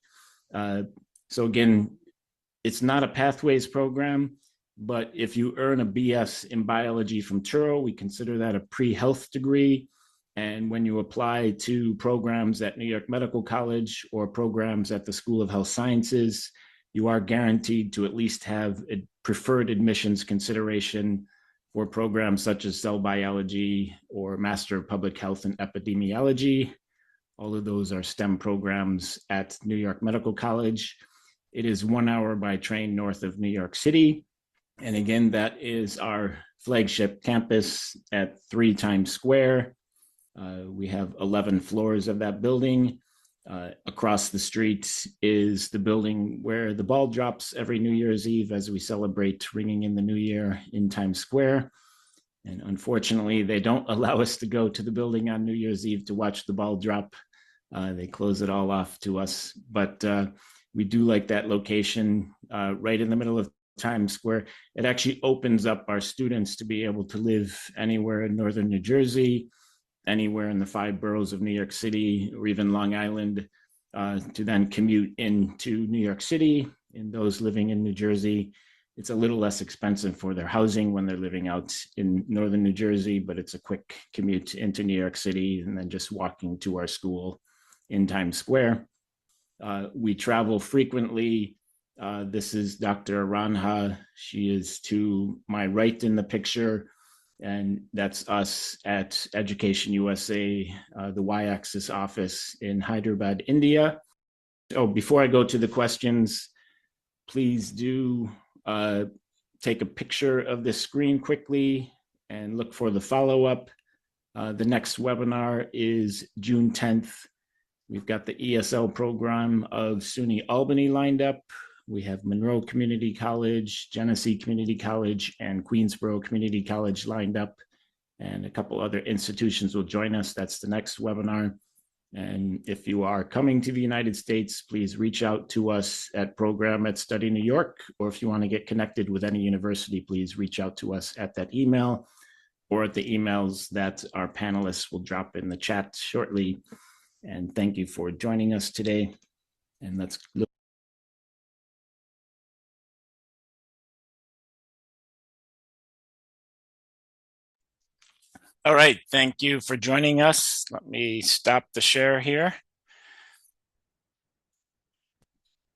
So again, it's not a Pathways program, but if you earn a BS in biology from Touro, we consider that a pre-health degree. And when you apply to programs at New York Medical College or programs at the School of Health Sciences, you are guaranteed to at least have a preferred admissions consideration for programs such as cell biology or Master of Public Health and Epidemiology. All of those are STEM programs at New York Medical College. It is 1 hour by train north of New York City. And again, that is our flagship campus at 3 Times Square. We have 11 floors of that building. Across the street is the building where the ball drops every New Year's Eve as we celebrate ringing in the new year in Times Square. And unfortunately, they don't allow us to go to the building on New Year's Eve to watch the ball drop. They close it all off to us. But we do like that location right in the middle of Times Square. It actually opens up our students to be able to live anywhere in northern New Jersey, anywhere in the 5 boroughs of New York City, or even Long Island, to then commute into New York City. And those living in New Jersey, it's a little less expensive for their housing when they're living out in northern New Jersey, but it's a quick commute into New York City and then just walking to our school in Times Square. We travel frequently. This is Dr. Aranha. She is to my right in the picture, and that's us at Education USA, the Y-Axis office in Hyderabad, India. Oh, before I go to the questions, please do take a picture of this screen quickly and look for the follow-up. The next webinar is June 10th. We've got the ESL program of SUNY Albany lined up. We have Monroe Community College, Genesee Community College, and Queensborough Community College lined up. And a couple other institutions will join us. That's the next webinar. And if you are coming to the United States, please reach out to us at program@study.new.york, or if you want to get connected with any university, please reach out to us at that email or at the emails that our panelists will drop in the chat shortly. And thank you for joining us today. And let's look. All right, thank you for joining us. Let me stop the share here.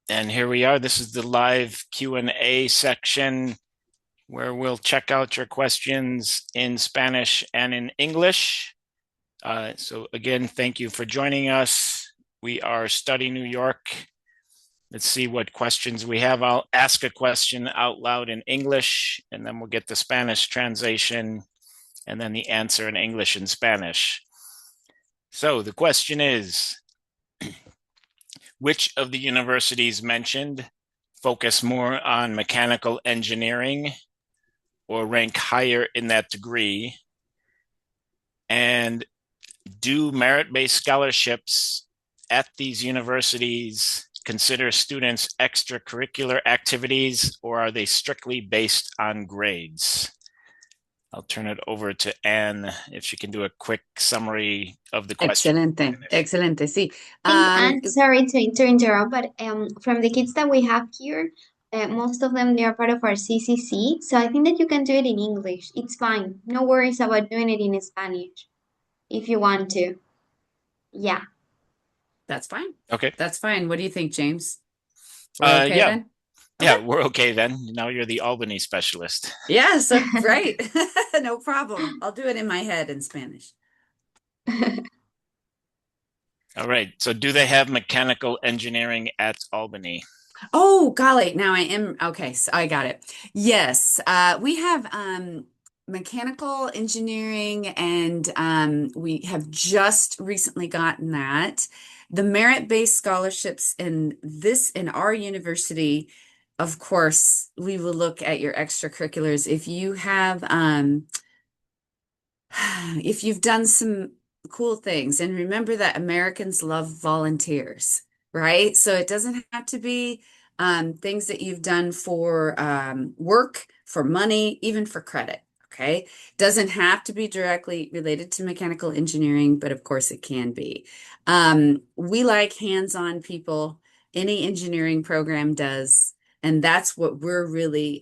And here we are. This is the live Q&A section where we'll check out your questions in Spanish and in English. So again, thank you for joining us. We are Study New York. Let's see what questions we have. I'll ask a question out loud in English, and then we'll get the Spanish translation, and then the answer in English and Spanish. So the question is, which of the universities mentioned focus more on mechanical engineering or rank higher in that degree? And do merit-based scholarships at these universities consider students' extracurricular activities, or are they strictly based on grades? I'll turn it over to Anne if she can do a quick summary of the question. Excelente, sí. And sorry to interrupt, but from the kids that we have here, most of them, they are part of our CCC. So I think that you can do it in English. It's fine. No worries about doing it in Spanish if you want to. Yeah. That's fine. Okay. That's fine. What do you think, James? We're okay yeah. then? Yeah, Okay. we're okay then. Now you're the Albany specialist. Yeah, so great. No problem. I'll do it in my head in Spanish. All right. So do they have mechanical engineering at Albany? Oh, golly. Now I am okay. So I got it. Yes. We have mechanical engineering, and we have just recently gotten that. The merit-based scholarships in our university, of course, we will look at your extracurriculars. If you have if you've done some cool things, and remember that Americans love volunteers, right? So it doesn't have to be things that you've done for work, for money, even for credit. Okay. Doesn't have to be directly related to mechanical engineering, but of course it can be. We like hands-on people. Any engineering program does. And that's what we're really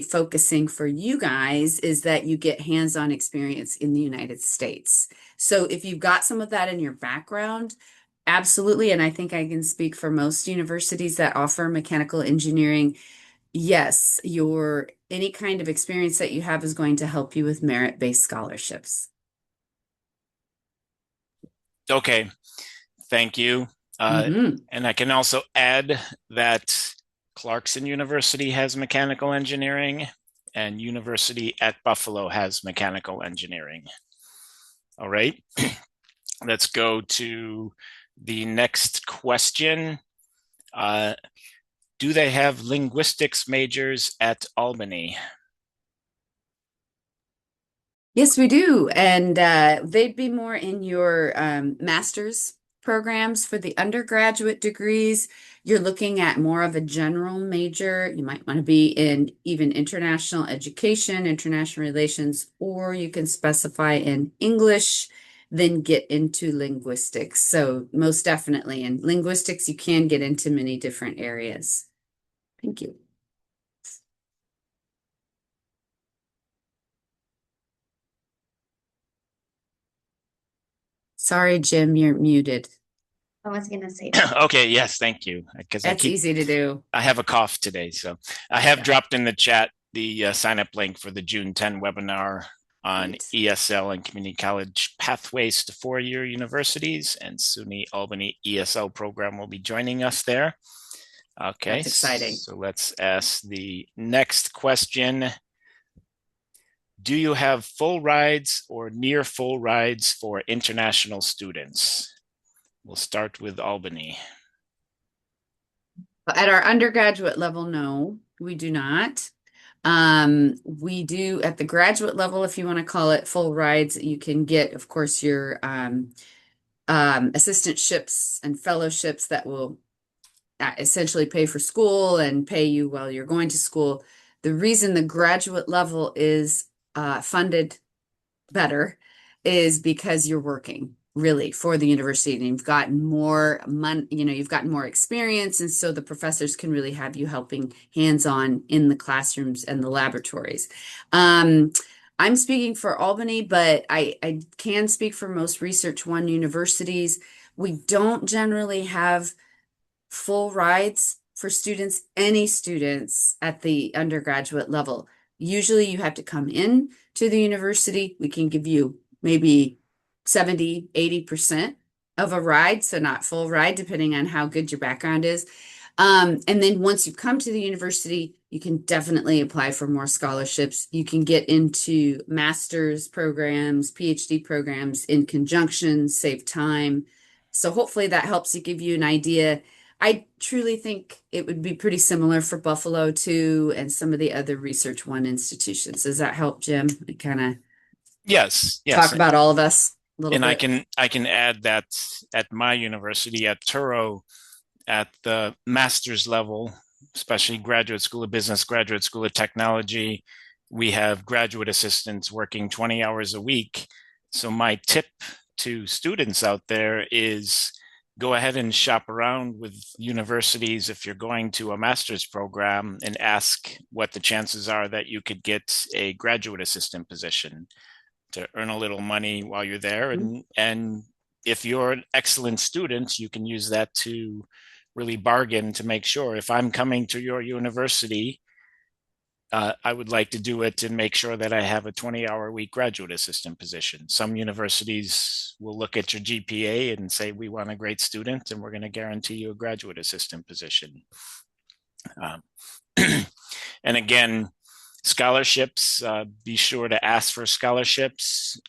focusing for you guys, is that you get hands-on experience in the United States. So if you've got some of that in your background, absolutely. And I think I can speak for most universities that offer mechanical engineering. Yes, any kind of experience that you have is going to help you with merit-based scholarships. Okay, thank you. And I can also add that Clarkson University has mechanical engineering, and University at Buffalo has mechanical engineering. All right, let's go to the next question. Do they have linguistics majors at Albany? Yes, we do. And they'd be more in your master's programs. For the undergraduate degrees, you're looking at more of a general major. You might want to be in even international education, international relations, or you can specify in English, then get into linguistics. So most definitely in linguistics, you can get into many different areas. Thank you. Sorry, Jim, you're muted. I was going to say that. Okay, yes, thank you. Because That's easy to do. I have a cough today, so I have dropped in the chat the sign-up link for the June 10 webinar on ESL and community college pathways to four-year universities, and SUNY Albany ESL program will be joining us there. Okay, that's exciting. So let's ask the next question. Do you have full rides or near full rides for international students? We'll start with Albany. At our undergraduate level, no, we do not. We do at the graduate level, if you want to call it full rides, you can get, of course, your assistantships and fellowships that will essentially pay for school and pay you while you're going to school. The reason the graduate level is funded better is because you're working really for the university and you've gotten more money, you've gotten more experience. And so the professors can really have you helping hands-on in the classrooms and the laboratories. I'm speaking for Albany, but I can speak for most Research One universities. We don't generally have full rides for students, any students at the undergraduate level. Usually you have to come in to the university. We can give you maybe 70, 80% of a ride, so not full ride, depending on how good your background is. And then once you come to the university, you can definitely apply for more scholarships. You can get into master's programs, PhD programs in conjunction, save time. So hopefully that helps you give you an idea. I truly think it would be pretty similar for Buffalo too, and some of the other Research One institutions. Does that help, Jim? Kind of Yes. talk about all of us a little And bit. I can add that at my university at Touro, at the master's level, especially graduate school of business, graduate school of technology, we have graduate assistants working 20 hours a week. So my tip to students out there is go ahead and shop around with universities if you're going to a master's program and ask what the chances are that you could get a graduate assistant position to earn a little money while you're there. And if you're an excellent student, you can use that to really bargain to make sure if I'm coming to your university, I would like to do it and make sure that I have a 20-hour week graduate assistant position. Some universities will look at your GPA and say, we want a great student and we're going to guarantee you a graduate assistant position. And again, scholarships, be sure to ask for scholarships.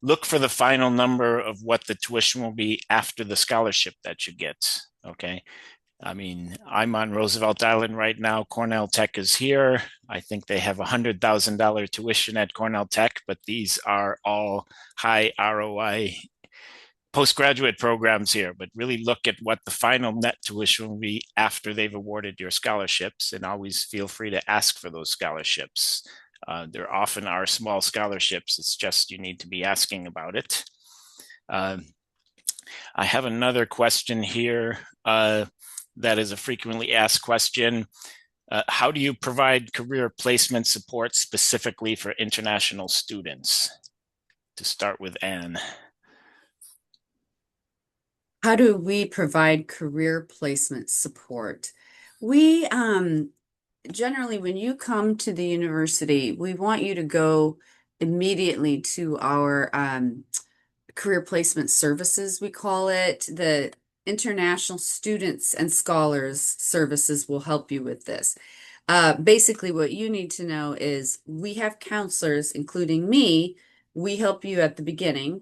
Look for the final number of what the tuition will be after the scholarship that you get, okay? I mean, I'm on Roosevelt Island right now. Cornell Tech is here. I think they have $100,000 tuition at Cornell Tech, but these are all high ROI postgraduate programs here. But really look at what the final net tuition will be after they've awarded your scholarships, and always feel free to ask for those scholarships. There often are small scholarships. It's just you need to be asking about it. I have another question here. That is a frequently asked question. How do you provide career placement support specifically for international students? To start with Anne. How do we provide career placement support? We generally, when you come to the university, we want you to go immediately to our career placement services, we call it. The International Students and Scholars Services will help you with this. Basically, what you need to know is we have counselors, including me. We help you at the beginning,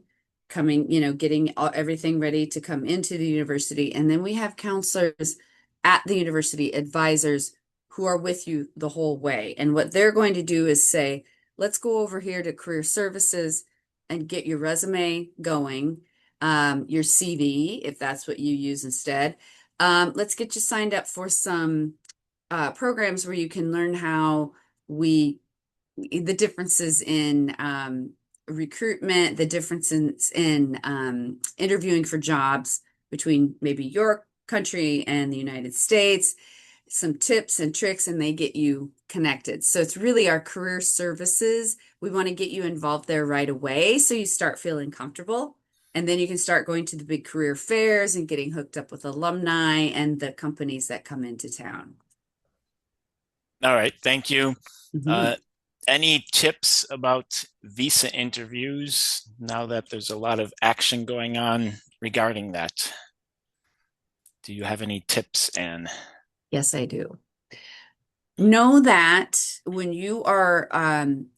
coming, getting everything ready to come into the university. And then we have counselors at the university, advisors who are with you the whole way. And what they're going to do is say, let's go over here to career services and get your resume going, your CV, if that's what you use instead. Let's get you signed up for some programs where you can learn how the differences in recruitment, the differences in interviewing for jobs between maybe your country and the United States, some tips and tricks, and they get you connected. So it's really our career services. We want to get you involved there right away so you start feeling comfortable. And then you can start going to the big career fairs and getting hooked up with alumni and the companies that come into town. All right, thank you. Mhm. Any tips about visa interviews now that there's a lot of action going on regarding that? Do you have any tips, Anne? Yes, I do. Know that when you are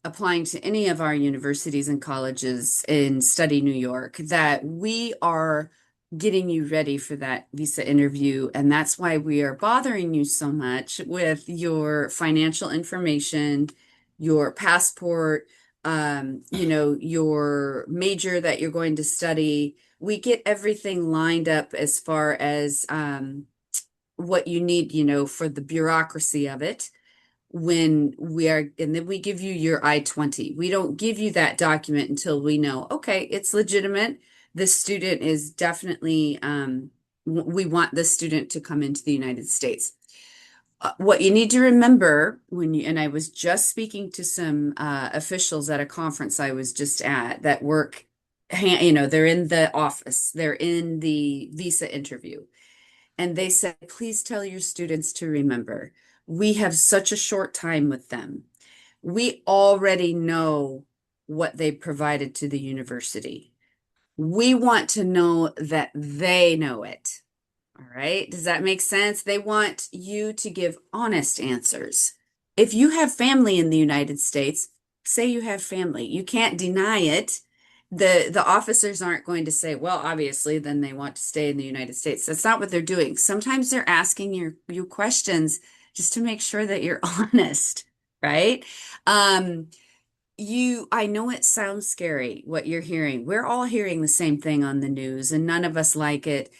applying to any of our universities and colleges in Study New York, that we are getting you ready for that visa interview. And that's why we are bothering you so much with your financial information, your passport, your major that you're going to study. we get everything lined up as far as what you need, for the bureaucracy of it when we are, and then we give you your I-20. We don't give you that document until we know, okay, it's legitimate. This student is definitely, we want this student to come into the United States. What you need to remember and I was just speaking to some officials at a conference I was just at that work, they're in the office, they're in the visa interview. And they said, please tell your students to remember, we have such a short time with them. We already know what they provided to the university. We want to know that they know it. All right. Does that make sense? They want you to give honest answers. If you have family in the United States, say you have family. You can't deny it. The officers aren't going to say, well, obviously, then they want to stay in the United States. That's not what they're doing. Sometimes they're asking you questions just to make sure that you're honest, right? I know it sounds scary what you're hearing. We're all hearing the same thing on the news, and none of us like it.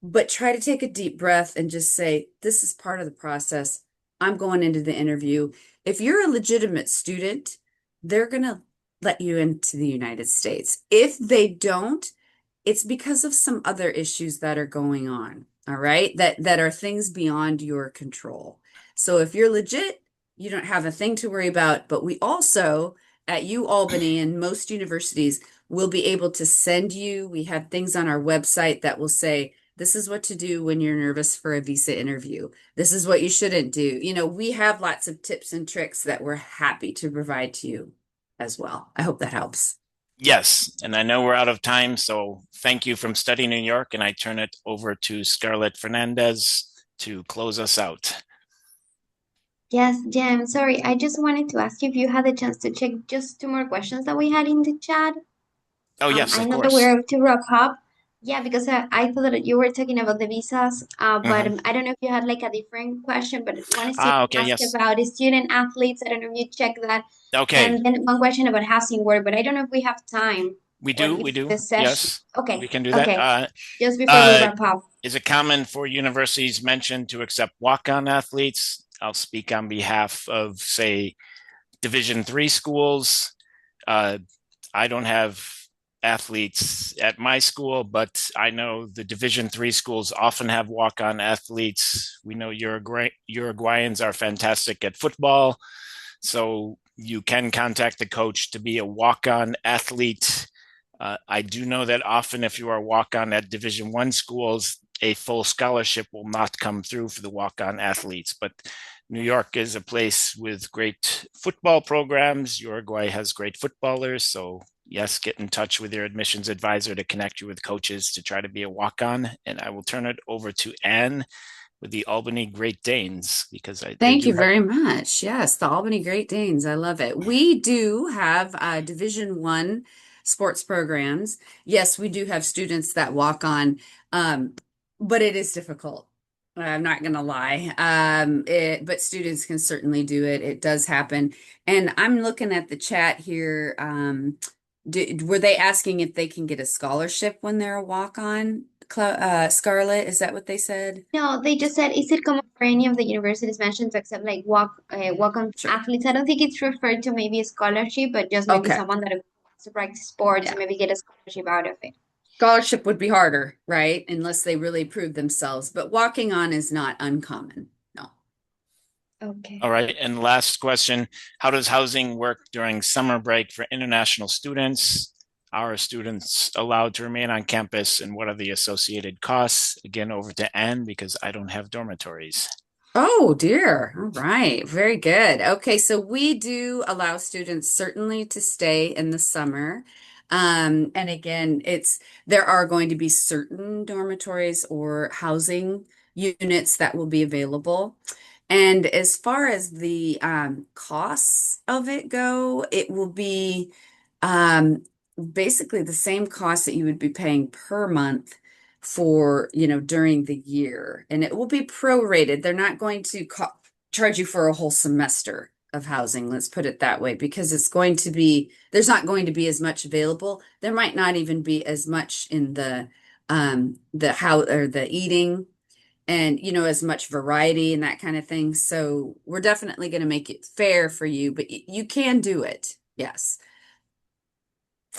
But try to take a deep breath and just say, this is part of the process. I'm going into the interview. If you're a legitimate student, they're going to let you into the United States. If they don't, it's because of some other issues that are going on, all right? That are things beyond your control. So if you're legit, you don't have a thing to worry about. But we also, at UAlbany and most universities, will be able to send you, we have things on our website that will say, this is what to do when you're nervous for a visa interview. This is what you shouldn't do. We have lots of tips and tricks that we're happy to provide to you as well. I hope that helps. Yes, and I know we're out of time, so thank you from Study New York, and I turn it over to Scarlett Fernandez to close us out. Yes, Jem, sorry, I just wanted to ask you if you had the chance to check just 2 more questions that we had in the chat. Oh, yes, I of know that course. we're to wrap up. Yeah, because I thought that you were talking about the visas, but I don't know if you had like a different question, but one student Okay, asked yes. about the student athletes. I don't know if you checked that. Okay, And then one question about housing work, but I don't know if we have time we or do, if the session. yes. Okay, We can do okay. that. Just before we wrap up. Is it common for universities mentioned to accept walk-on athletes? I'll speak on behalf of, say, Division III schools. I don't have athletes at my school, but I know the Division III schools often have walk-on athletes. We know Uruguayans are fantastic at football, so you can contact the coach to be a walk-on athlete. I do know that often if you are walk-on at Division I schools, a full scholarship will not come through for the walk-on athletes, but New York is a place with great football programs. Uruguay has great footballers. So yes, get in touch with your admissions advisor to connect you with coaches to try to be a walk-on. And I will turn it over to Anne with the Albany Great Danes because Thank you very much. Yes, the Albany Great Danes. I love it. We do have Division I sports programs. Yes, we do have students that walk on, but it is difficult. I'm not going to lie. But students can certainly do it. It does happen. And I'm looking at the chat here. Were they asking if they can get a scholarship when they're a walk-on? Scarlett, is that what they said? No, they just said, is it common for any of the universities mentioned to accept like walk-on Sure. athletes? I don't think it's referred to maybe a scholarship, but just maybe Okay. someone that wants to practice sports Yeah. and maybe get a scholarship out of it. Scholarship would be harder, right? Unless they really prove themselves. But walking on is not uncommon. No. Okay. All right. And last question, how does housing work during summer break for international students? Are students allowed to remain on campus and what are the associated costs? Again, over to Anne because I don't have dormitories. Oh dear. All right. Very good. Okay. So we do allow students certainly to stay in the summer. And again, there are going to be certain dormitories or housing units that will be available. And as far as the costs of it go, it will be basically the same cost that you would be paying per month for, during the year. And it will be prorated. They're not going to charge you for a whole semester of housing, let's put it that way, because there's not going to be as much available. There might not even be as much in the how or the eating and as much variety and that kind of thing. So we're definitely going to make it fair for you, but you can do it. Yes.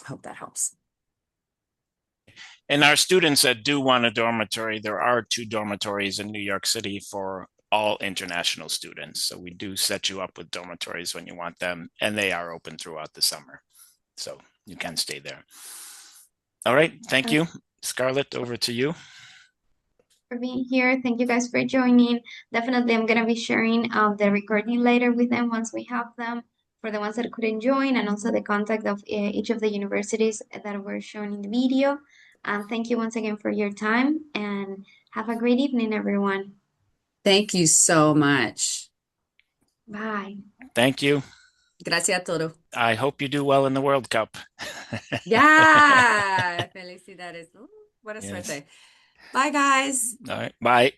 I hope that helps. And our students that do want a dormitory, there are 2 dormitories in New York City for all international students. So we do set you up with dormitories when you want them, and they are open throughout the summer. So you can stay there. All right. Thank you. Scarlett, over to you. For being here. Thank you guys for joining. Definitely, I'm going to be sharing the recording later with them once we have them for the ones that couldn't join, and also the contact of each of the universities that were shown in the video. Thank you once again for your time, and have a great evening, everyone. Thank you so much. Bye. Thank you. Gracias a todos. I hope you do well in the World Cup. Yeah. Felicidades. Buena Yes. suerte. Bye, guys. All right. Bye.